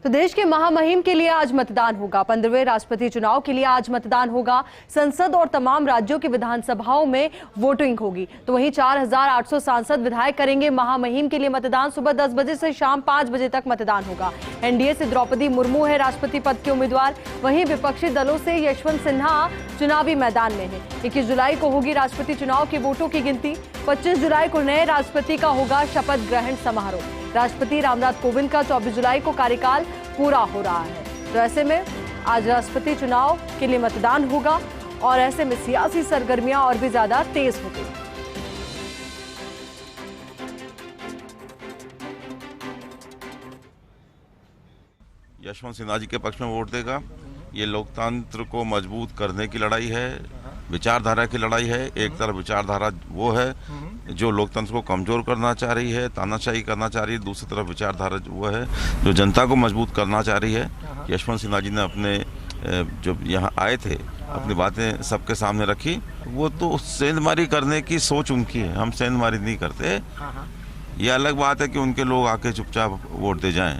तो देश के महामहिम के लिए आज मतदान होगा। 15वें राष्ट्रपति चुनाव के लिए आज मतदान होगा। संसद और तमाम राज्यों की विधानसभाओं में वोटिंग होगी। तो वहीं 4800 सांसद विधायक करेंगे महामहिम के लिए मतदान। सुबह 10 बजे से शाम 5 बजे तक मतदान होगा। एनडीए से द्रौपदी मुर्मू है राष्ट्रपति पद के उम्मीदवार। वहीं विपक्षी दलों से यशवंत सिन्हा चुनावी मैदान में है। 21 जुलाई को होगी राष्ट्रपति चुनाव के वोटों की गिनती। 25 जुलाई को नए राष्ट्रपति का होगा शपथ ग्रहण समारोह। राष्ट्रपति रामनाथ कोविंद का 24 जुलाई को कार्यकाल पूरा हो रहा है। तो ऐसे में आज राष्ट्रपति चुनाव के लिए मतदान होगा और ऐसे में सियासी सरगर्मियां और भी ज्यादा तेज हो गई। यशवंत सिन्हा जी के पक्ष में वोट देगा। ये लोकतंत्र को मजबूत करने की लड़ाई है, विचारधारा की लड़ाई है। एक तरफ विचारधारा वो है जो लोकतंत्र को कमजोर करना चाह रही है, तानाशाही करना चाह रही है। दूसरी तरफ विचारधारा वो है जो जनता को मजबूत करना चाह रही है। यशवंत सिन्हा जी ने अपने जब यहाँ आए थे अपनी बातें सबके सामने रखी। वो तो सेंधमारी करने की सोच उनकी है, हम सेंधमारी नहीं करते। ये अलग बात है कि उनके लोग आके चुपचाप वोट दे जाएं,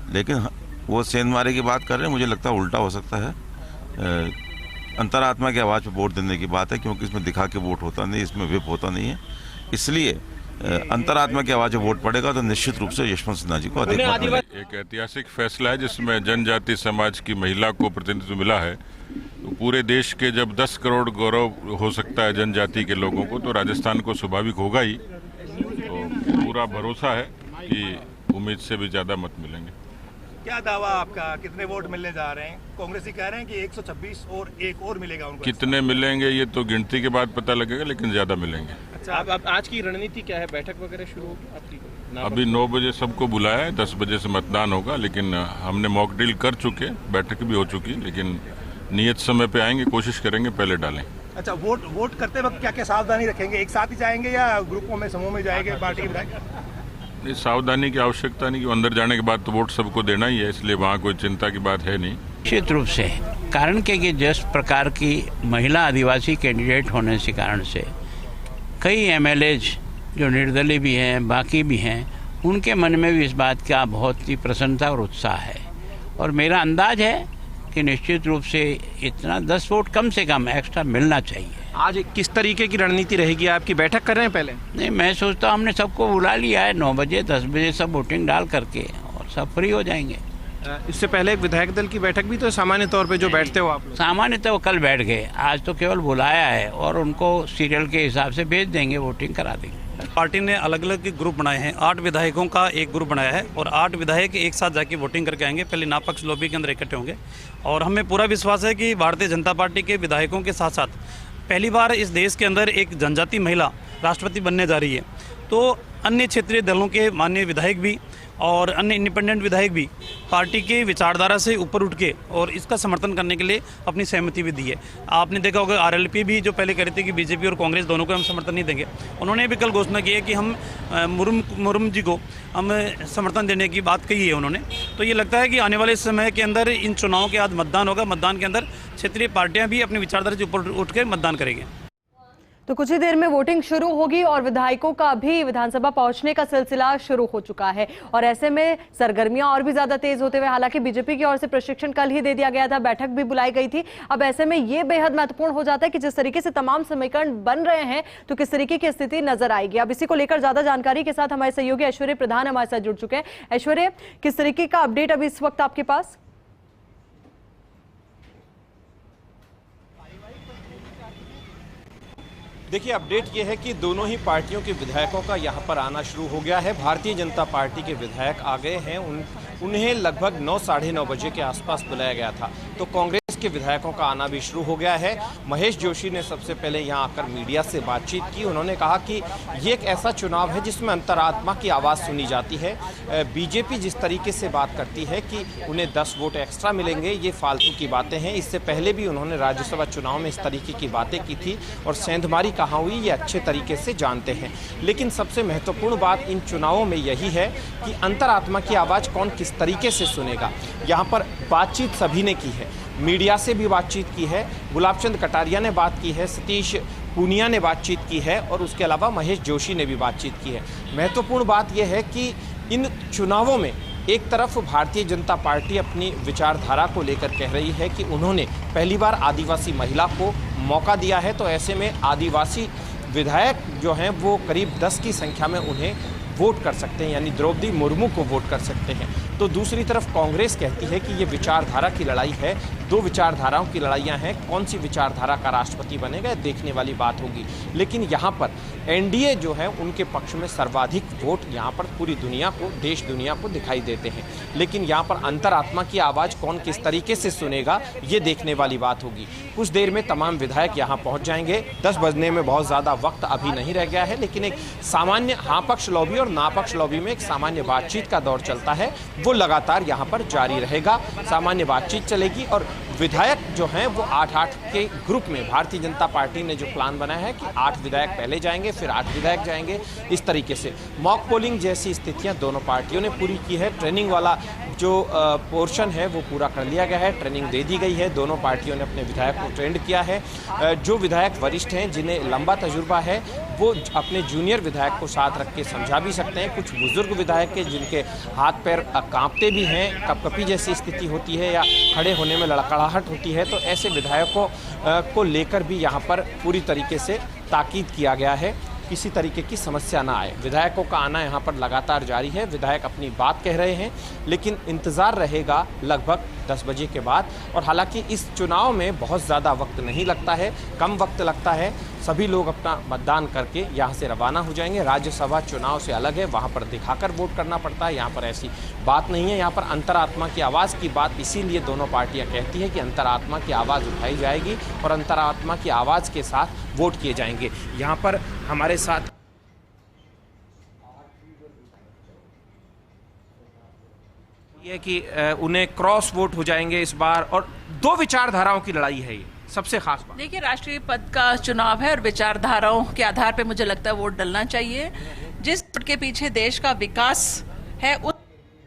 लेकिन वो सेंधमारी की बात कर रहे हैं। मुझे लगता है उल्टा हो सकता है। अंतरात्मा की आवाज़ पे वोट देने की बात है, क्योंकि इसमें दिखा के वोट होता नहीं, इसमें विप होता नहीं है। इसलिए अंतरात्मा की आवाज़ वोट पड़ेगा तो निश्चित रूप से यशवंत सिन्हा जी को अधिक मत मिलेंगे। एक ऐतिहासिक फैसला है जिसमें जनजाति समाज की महिला को प्रतिनिधित्व मिला है। तो पूरे देश के जब 10 करोड़ गौरव हो सकता है जनजाति के लोगों को, तो राजस्थान को स्वाभाविक होगा ही। तो पूरा भरोसा है कि उम्मीद से भी ज़्यादा मत मिलेंगे। क्या दावा आपका, कितने वोट मिलने जा रहे हैं? कांग्रेसी कह रहे हैं कि 126 और एक और मिलेगा उनको। कितने मिलेंगे ये तो गिनती के बाद पता लगेगा, लेकिन ज्यादा मिलेंगे। अच्छा, आप आज की रणनीति क्या है? बैठक वगैरह शुरू होगी आपकी? अभी 9 बजे सबको बुलाया है, 10 बजे से मतदान होगा। लेकिन हमने मॉक ड्रिल कर चुके, बैठक भी हो चुकी, लेकिन नियत समय पे आएंगे, कोशिश करेंगे पहले डालें। अच्छा, वोट करते वक्त क्या क्या सावधानी रखेंगे? एक साथ ही जाएंगे या ग्रुपों में, समूह में जाएंगे पार्टी के विधायक? नहीं, सावधानी की आवश्यकता नहीं, कि अंदर जाने के बाद तो वोट सबको देना ही है, इसलिए वहाँ कोई चिंता की बात है नहीं। निश्चित रूप से कारण के कि जिस प्रकार की महिला आदिवासी कैंडिडेट होने के कारण से कई एमएलएज जो निर्दलीय भी हैं, बाकी भी हैं, उनके मन में भी इस बात का बहुत ही प्रसन्नता और उत्साह है। और मेरा अंदाज है कि निश्चित रूप से इतना 10 वोट कम से कम एक्स्ट्रा मिलना चाहिए। आज किस तरीके की रणनीति रहेगी आपकी? बैठक कर रहे हैं पहले? नहीं, मैं सोचता हूँ हमने सबको बुला लिया है। 9 बजे 10 बजे सब वोटिंग डाल करके और सब फ्री हो जाएंगे। इससे पहले एक विधायक दल की बैठक भी तो सामान्य तौर पे जो बैठते हो आप लोग? सामान्यतः वो कल बैठ गए, आज तो केवल बुलाया है और उनको सीरियल के हिसाब से भेज देंगे, वोटिंग करा देंगे। पार्टी ने अलग अलग ग्रुप बनाए हैं। 8 विधायकों का एक ग्रुप बनाया है और 8 विधायक एक साथ जाके वोटिंग करके आएंगे। पहले नापक्ष लॉबी के अंदर इकट्ठे होंगे और हमें पूरा विश्वास है कि भारतीय जनता पार्टी के विधायकों के साथ साथ पहली बार इस देश के अंदर एक जनजाति महिला राष्ट्रपति बनने जा रही है। तो अन्य क्षेत्रीय दलों के माननीय विधायक भी और अन्य इंडिपेंडेंट विधायक भी पार्टी के विचारधारा से ऊपर उठ के और इसका समर्थन करने के लिए अपनी सहमति भी दी है। आपने देखा होगा आरएलपी भी जो पहले कह रही थी कि बीजेपी और कांग्रेस दोनों को हम समर्थन नहीं देंगे, उन्होंने भी कल घोषणा की है कि हम मुर्मू जी को हम समर्थन देने की बात कही है उन्होंने। तो ये लगता है कि आने वाले समय के अंदर इन चुनावों के बाद मतदान होगा। मतदान के अंदर क्षेत्रीय पार्टियाँ भी अपनी विचारधारा से ऊपर उठ कर मतदान करेंगे। तो कुछ ही देर में वोटिंग शुरू होगी और विधायकों का भी विधानसभा पहुंचने का सिलसिला शुरू हो चुका है। और ऐसे में सरगर्मियां और भी ज्यादा तेज होते हुए, हालांकि बीजेपी की ओर से प्रशिक्षण कल ही दे दिया गया था, बैठक भी बुलाई गई थी। अब ऐसे में ये बेहद महत्वपूर्ण हो जाता है कि जिस तरीके से तमाम समीकरण बन रहे हैं तो किस तरीके की स्थिति नजर आएगी। अब इसी को लेकर ज्यादा जानकारी के साथ हमारे सहयोगी ऐश्वर्य प्रधान हमारे साथ जुड़ चुके हैं। ऐश्वर्य, किस तरीके का अपडेट अभी इस वक्त आपके पास? देखिए, अपडेट ये है कि दोनों ही पार्टियों के विधायकों का यहाँ पर आना शुरू हो गया है। भारतीय जनता पार्टी के विधायक आ गए हैं। उन्हें लगभग 9 साढ़े 9 बजे के आसपास बुलाया गया था। तो कांग्रेस के विधायकों का आना भी शुरू हो गया है। महेश जोशी ने सबसे पहले यहाँ आकर मीडिया से बातचीत की। उन्होंने कहा कि ये एक ऐसा चुनाव है जिसमें अंतरात्मा की आवाज़ सुनी जाती है। बीजेपी जिस तरीके से बात करती है कि उन्हें 10 वोट एक्स्ट्रा मिलेंगे, ये फालतू की बातें हैं। इससे पहले भी उन्होंने राज्यसभा चुनाव में इस तरीके की बातें की थी और सेंधमारी कहाँ हुई ये अच्छे तरीके से जानते हैं। लेकिन सबसे महत्वपूर्ण बात इन चुनावों में यही है कि अंतरात्मा की आवाज़ कौन किस तरीके से सुनेगा। यहाँ पर बातचीत सभी ने की है, मीडिया से भी बातचीत की है, गुलाबचंद कटारिया ने बात की है, सतीश पूनिया ने बातचीत की है और उसके अलावा महेश जोशी ने भी बातचीत की है। महत्वपूर्ण बात यह है कि इन चुनावों में एक तरफ भारतीय जनता पार्टी अपनी विचारधारा को लेकर कह रही है कि उन्होंने पहली बार आदिवासी महिला को मौका दिया है, तो ऐसे में आदिवासी विधायक जो हैं वो करीब 10 की संख्या में उन्हें वोट कर सकते हैं, यानी द्रौपदी मुर्मू को वोट कर सकते हैं। तो दूसरी तरफ कांग्रेस कहती है कि ये विचारधारा की लड़ाई है, दो विचारधाराओं की लड़ाइयाँ हैं, कौन सी विचारधारा का राष्ट्रपति बनेगा देखने वाली बात होगी। लेकिन यहाँ पर एनडीए जो है उनके पक्ष में सर्वाधिक वोट यहाँ पर पूरी दुनिया को, देश दुनिया को दिखाई देते हैं। लेकिन यहाँ पर अंतरात्मा की आवाज़ कौन किस तरीके से सुनेगा ये देखने वाली बात होगी। कुछ देर में तमाम विधायक यहाँ पहुँच जाएंगे। 10 बजने में बहुत ज़्यादा वक्त अभी नहीं रह गया है, लेकिन एक सामान्य हाँ पक्ष लॉबी और ना पक्ष लॉबी में एक सामान्य बातचीत का दौर चलता है, वो लगातार यहाँ पर जारी रहेगा। सामान्य बातचीत चलेगी और विधायक जो हैं वो 8-8 के ग्रुप में, भारतीय जनता पार्टी ने जो प्लान बनाया है कि 8 विधायक पहले जाएंगे फिर 8 विधायक जाएंगे, इस तरीके से मॉक पोलिंग जैसी स्थितियां दोनों पार्टियों ने पूरी की है। ट्रेनिंग वाला जो पोर्शन है वो पूरा कर लिया गया है, ट्रेनिंग दे दी गई है, दोनों पार्टियों ने अपने विधायक को ट्रेंड किया है। जो विधायक वरिष्ठ हैं, जिन्हें लंबा तजुर्बा है, वो अपने जूनियर विधायक को साथ रख के समझा भी सकते हैं। कुछ बुजुर्ग विधायक के जिनके हाथ पैर कांपते भी हैं, कपकपी जैसी स्थिति होती है या खड़े होने में लड़खड़ाहट होती है, तो ऐसे विधायकों को लेकर भी यहाँ पर पूरी तरीके से ताकीद किया गया है, किसी तरीके की समस्या ना आए। विधायकों का आना यहाँ पर लगातार जारी है, विधायक अपनी बात कह रहे हैं, लेकिन इंतज़ार रहेगा लगभग 10 बजे के बाद। और हालांकि इस चुनाव में बहुत ज़्यादा वक्त नहीं लगता है, कम वक्त लगता है। सभी लोग अपना मतदान करके यहाँ से रवाना हो जाएंगे। राज्यसभा चुनाव से अलग है, वहाँ पर दिखाकर वोट करना पड़ता है, यहाँ पर ऐसी बात नहीं है। यहाँ पर अंतरात्मा की आवाज़ की बात इसीलिए दोनों पार्टियाँ कहती हैं कि अंतरात्मा की आवाज़ उठाई जाएगी और अंतरात्मा की आवाज़ के साथ वोट किए जाएंगे। यहाँ पर हमारे साथ ये कि उन्हें क्रॉस वोट हो जाएंगे इस बार, और दो विचारधाराओं की लड़ाई है ये सबसे खास बात। देखिए, राष्ट्रीय पद का चुनाव है और विचारधाराओं के आधार पे मुझे लगता है वोट डलना चाहिए। जिस वोट के पीछे देश का विकास है उस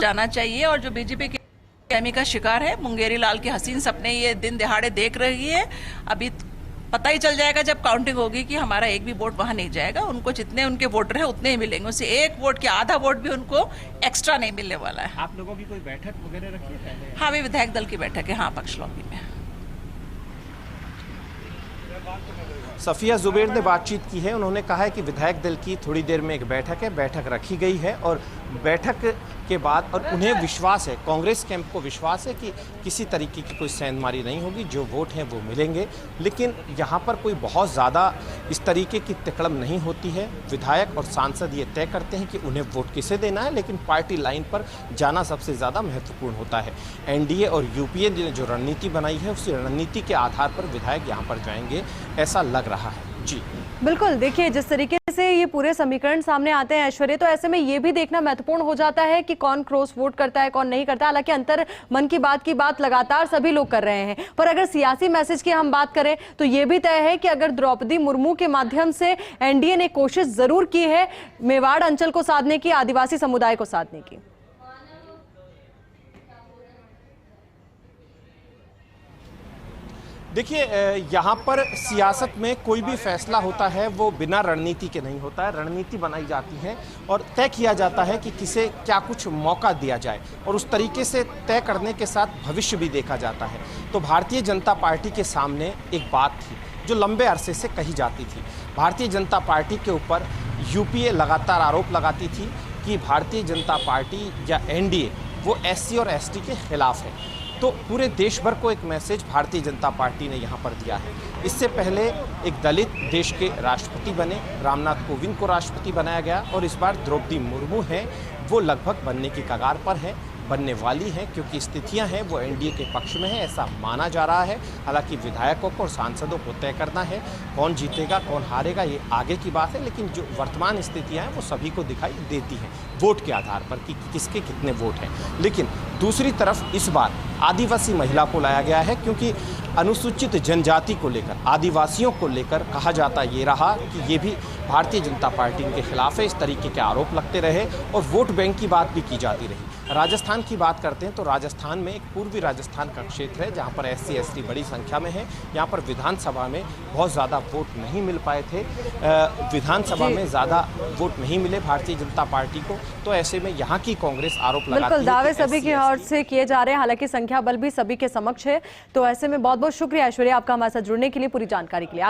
जाना चाहिए। और जो बीजेपी की कमी का शिकार है, मुंगेरी लाल के हसीन सपने ये दिन दिहाड़े देख रही है। अभी पता ही चल जाएगा जब काउंटिंग होगी कि हमारा एक भी वोट वहां नहीं जाएगा। उनको जितने उनके वोटर हैं उतने ही मिलेंगे, उससे एक वोट के आधा वोट भी उनको एक्स्ट्रा नहीं मिलने वाला है। आप लोगों की कोई बैठक वगैरह रखी है? हाँ, भी विधायक दल की बैठक है, हाँ, पक्ष लॉबी में। सफिया जुबैर ने बातचीत की है, उन्होंने कहा है कि विधायक दल की थोड़ी देर में एक बैठक है, बैठक रखी गई है और बैठक के बाद और उन्हें विश्वास है, कांग्रेस कैंप को विश्वास है कि किसी तरीके की कोई सेंधमारी नहीं होगी, जो वोट हैं वो मिलेंगे। लेकिन यहाँ पर कोई बहुत ज़्यादा इस तरीके की तिकड़म नहीं होती है। विधायक और सांसद ये तय करते हैं कि उन्हें वोट किसे देना है, लेकिन पार्टी लाइन पर जाना सबसे ज़्यादा महत्वपूर्ण होता है। एनडीए और यूपीए ने जो रणनीति बनाई है उसी रणनीति के आधार पर विधायक यहाँ पर जाएंगे, ऐसा लग रहा है। जी बिल्कुल, देखिए जिस तरीके से ये पूरे समीकरण सामने आते हैं ऐश्वर्या, तो ऐसे में ये भी देखना महत्वपूर्ण हो जाता है कि कौन क्रॉस वोट करता है, कौन नहीं करता है। हालांकि अंतर मन की बात लगातार सभी लोग कर रहे हैं, पर अगर सियासी मैसेज की हम बात करें तो ये भी तय है कि अगर द्रौपदी मुर्मू के माध्यम से एनडीए ने कोशिश जरूर की है मेवाड़ अंचल को साधने की, आदिवासी समुदाय को साधने की। देखिए, यहाँ पर सियासत में कोई भी फैसला होता है वो बिना रणनीति के नहीं होता है। रणनीति बनाई जाती है और तय किया जाता है कि किसे क्या कुछ मौका दिया जाए, और उस तरीके से तय करने के साथ भविष्य भी देखा जाता है। तो भारतीय जनता पार्टी के सामने एक बात थी जो लंबे अरसे से कही जाती थी। भारतीय जनता पार्टी के ऊपर यूपीए लगातार आरोप लगाती थी कि भारतीय जनता पार्टी या एनडीए वो एससी और एसटी के खिलाफ है। तो पूरे देश भर को एक मैसेज भारतीय जनता पार्टी ने यहाँ पर दिया है। इससे पहले एक दलित देश के राष्ट्रपति बने, रामनाथ कोविंद को राष्ट्रपति बनाया गया, और इस बार द्रौपदी मुर्मू हैं, वो लगभग बनने की कगार पर है, बनने वाली हैं, क्योंकि स्थितियां हैं वो एनडीए के पक्ष में है, ऐसा माना जा रहा है। हालांकि विधायकों को और सांसदों को तय करना है कौन जीतेगा कौन हारेगा, ये आगे की बात है। लेकिन जो वर्तमान स्थितियां हैं वो सभी को दिखाई देती हैं वोट के आधार पर कि किसके कितने वोट हैं। लेकिन दूसरी तरफ इस बार आदिवासी महिला को लाया गया है, क्योंकि अनुसूचित जनजाति को लेकर, आदिवासियों को लेकर कहा जाता ये रहा कि ये भी भारतीय जनता पार्टी के खिलाफ है, इस तरीके के आरोप लगते रहे और वोट बैंक की बात भी की जाती रही। राजस्थान की बात करते हैं तो राजस्थान में एक पूर्वी राजस्थान का क्षेत्र है जहाँ पर SC ST बड़ी संख्या में है। यहाँ पर विधानसभा में बहुत ज़्यादा वोट नहीं मिल पाए थे, विधानसभा में ज़्यादा वोट नहीं मिले भारतीय जनता पार्टी को, तो ऐसे में यहाँ की कांग्रेस आरोप लगाती है। बिल्कुल, दावे सभी की ओर से किए जा रहे हैं, हालांकि संख्या बल भी सभी के समक्ष है। तो ऐसे में बहुत बहुत शुक्रिया ऐश्वर्या आपका हमारे साथ जुड़ने के लिए, पूरी जानकारी के लिए।